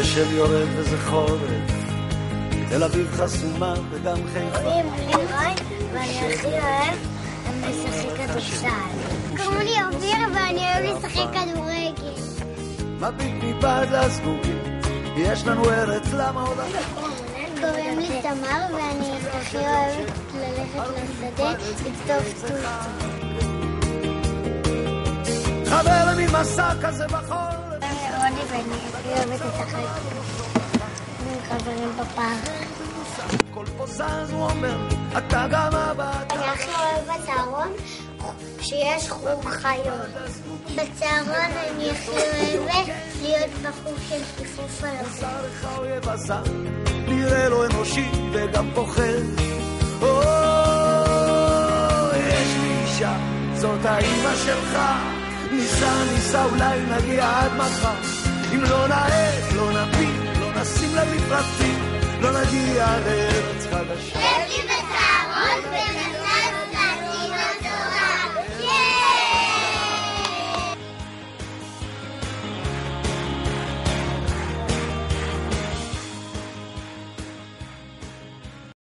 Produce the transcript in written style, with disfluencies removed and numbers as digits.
גשם יורד וזה חורף, תל אביב חסומה וגם חיפה. קוראים לי רוי ואני הכי אוהב לשחק כדורסל. קוראים לי אופיר ואני אוהב לשחק כדורגל. מביט מבעד לזגוגית, יש לנו ארץ, למה עוד אחת? קוראים לי תמר ואני הכי אוהבת ללכת לשדה לקטוף תות. חבר ממסע כזה בחורף. רוני ואני הכי אוהבת לשחק עם חברים בפארק. כל פה זז הוא אומר, אתה גם הבת. אני הכי אוהב בצהרון שיש חוג חיות. בצהרון אני הכי אוהבת להיות בחוג של כיפוף על עשה לך אויב עשה, נראה לו אנושי וגם פוחד. יש לי אישה, זאת האמא שלך. ניסה, אולי נגיע עד מחר. אם לא נעט, לא נפיל, לא נשים לב לפרטים, לא נגיע לארץ חדשה. יש לי בצהרון